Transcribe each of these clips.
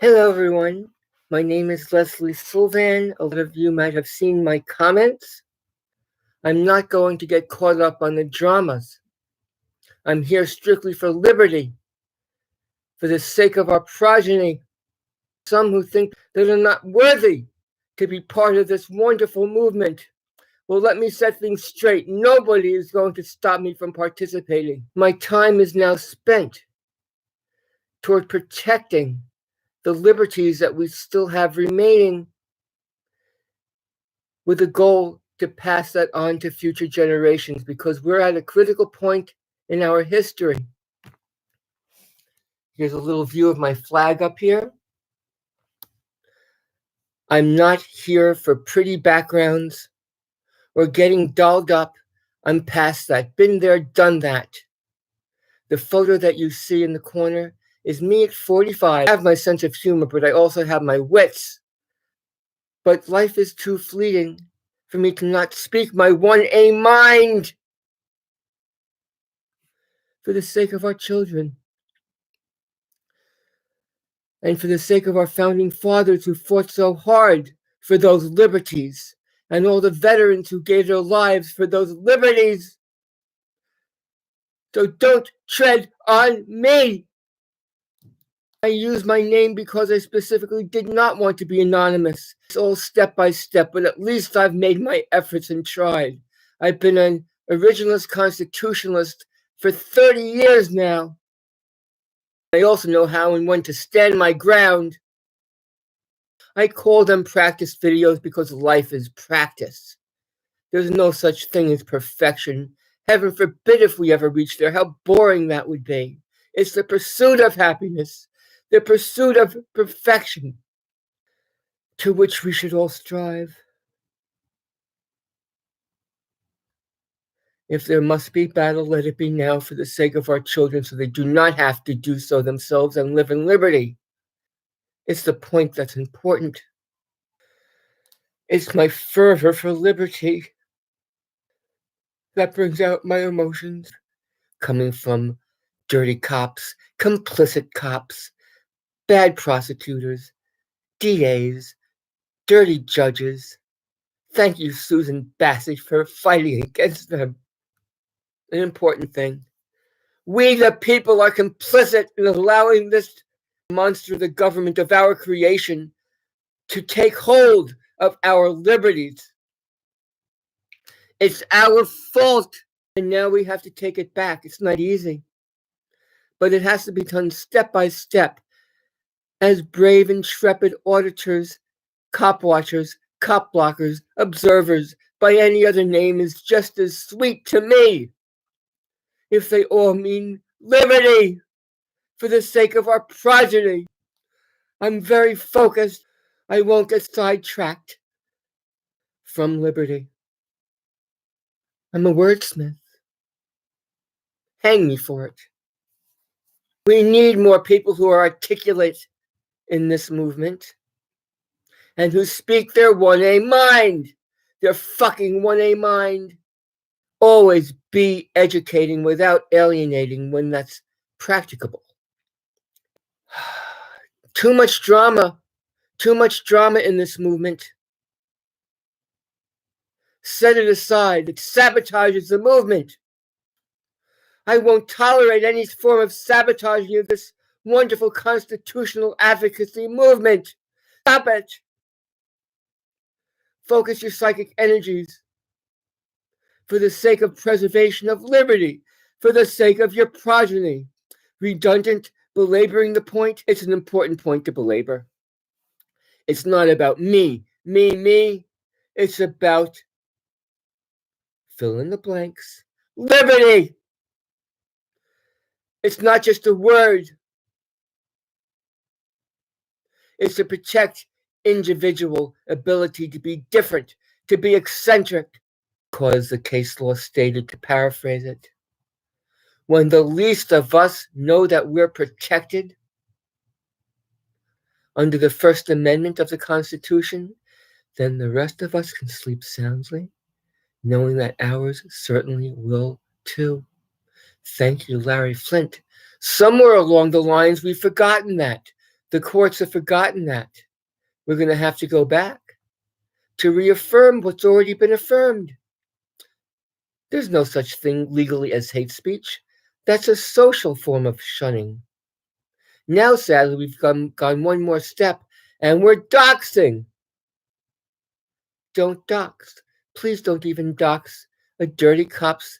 Hello, everyone. My name is Leslie Sylvan. A lot of you might have seen my comments. I'm not going to get caught up on the dramas. I'm here strictly for liberty, for the sake of our progeny. Some who think that are not worthy to be part of this wonderful movement. Well, let me set things straight. Nobody is going to stop me from participating. My time is now spent toward protecting the liberties that we still have remaining, with the goal to pass that on to future generations, because we're at a critical point in our history. Here's a little view of my flag up here. I'm not here for pretty backgrounds or getting dolled up. I'm past that. Been there, done that. The photo that you see in the corner is me at 45. I have my sense of humor, but I also have my wits. But life is too fleeting for me to not speak my 1A mind for the sake of our children, and for the sake of our founding fathers who fought so hard for those liberties, and all the veterans who gave their lives for those liberties. So don't tread on me. I use my name because I specifically did not want to be anonymous. It's all step by step, but at least I've made my efforts and tried. I've been an originalist constitutionalist for 30 years now. I also know how and when to stand my ground. I call them practice videos because life is practice. There's no such thing as perfection. Heaven forbid if we ever reach there. How boring that would be. It's the pursuit of happiness, the pursuit of perfection, to which we should all strive. If there must be battle, let it be now for the sake of our children, so they do not have to do so themselves and live in liberty. It's the point that's important. It's my fervor for liberty that brings out my emotions, coming from dirty cops, complicit cops, bad prosecutors, DAs, dirty judges. Thank you, Susan Bassett, for fighting against them. An important thing. We, the people, are complicit in allowing this monster, the government of our creation, to take hold of our liberties. It's our fault, and now we have to take it back. It's not easy, but it has to be done step by step. As brave, intrepid auditors, cop watchers, cop blockers, observers, by any other name is just as sweet to me, if they all mean liberty for the sake of our progeny. I'm very focused. I won't get sidetracked from liberty. I'm a wordsmith. Hang me for it. We need more people who are articulate in this movement and who speak their 1A mind, their fucking 1A mind. Always be educating without alienating when that's practicable. Too much drama in this movement. Set it aside. It sabotages the movement. I won't tolerate any form of sabotaging of this wonderful constitutional advocacy movement. Stop it. Focus your psychic energies for the sake of preservation of liberty, for the sake of your progeny. Redundant, belaboring the point, it's an important point to belabor. It's not about me. It's about, fill in the blanks, liberty. It's not just a word. It's to protect individual ability to be different, to be eccentric, because the case law stated, to paraphrase it, when the least of us know that we're protected under the First Amendment of the Constitution, then the rest of us can sleep soundly, knowing that ours certainly will too. Thank you, Larry Flynt. Somewhere along the lines, we've forgotten that. The courts have forgotten that. We're going to have to go back to reaffirm what's already been affirmed. There's no such thing legally as hate speech. That's a social form of shunning. Now, sadly, we've gone one more step, and we're doxing. Don't dox. Please don't even dox a dirty cop's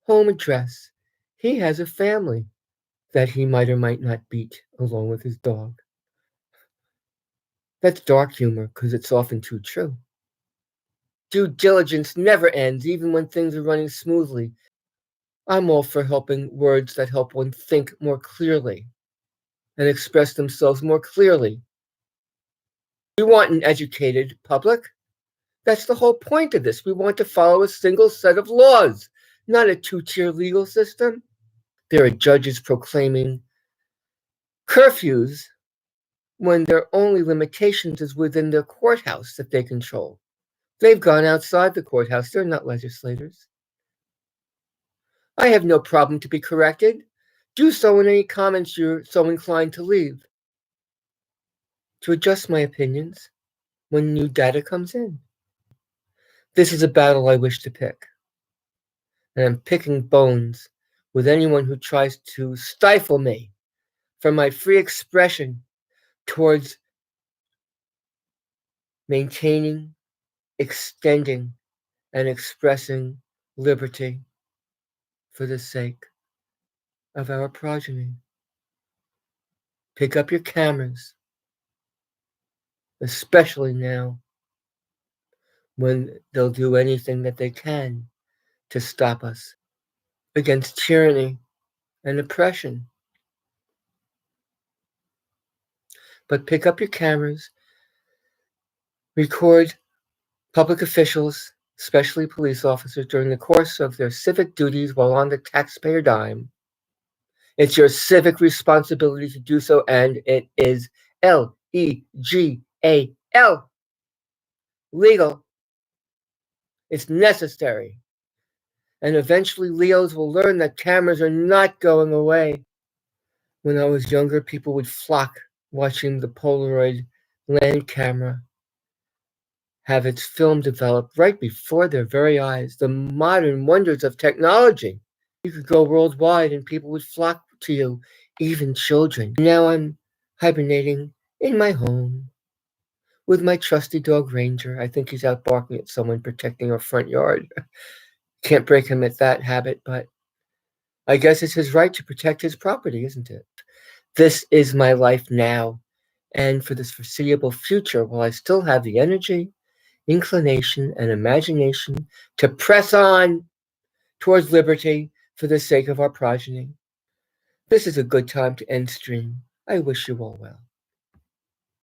home address. He has a family that he might or might not beat along with his dog. That's dark humor because it's often too true. Due diligence never ends, even when things are running smoothly. I'm all for helping words that help one think more clearly and express themselves more clearly. We want an educated public. That's the whole point of this. We want to follow a single set of laws, not a two-tier legal system. There are judges proclaiming curfews when their only limitations is within their courthouse that they control. They've gone outside the courthouse. They're not legislators. I have no problem to be corrected. Do so in any comments you're so inclined to leave. To adjust my opinions when new data comes in. This is a battle I wish to pick. And I'm picking bones with anyone who tries to stifle me from my free expression towards maintaining, extending, and expressing liberty for the sake of our progeny. Pick up your cameras, especially now when they'll do anything that they can to stop us against tyranny and oppression. But pick up your cameras, record public officials, especially police officers, during the course of their civic duties while on the taxpayer dime. It's your civic responsibility to do so, and it is legal. Legal. It's necessary. And eventually Leos will learn that cameras are not going away. When I was younger, people would flock watching the Polaroid land camera have its film developed right before their very eyes. The modern wonders of technology. You could go worldwide and people would flock to you, even children. Now I'm hibernating in my home with my trusty dog Ranger. I think he's out barking at someone protecting our front yard. Can't break him at that habit, but I guess it's his right to protect his property, isn't it? This is my life now, and for this foreseeable future, while I still have the energy, inclination, and imagination to press on towards liberty for the sake of our progeny. This is a good time to end stream. I wish you all well.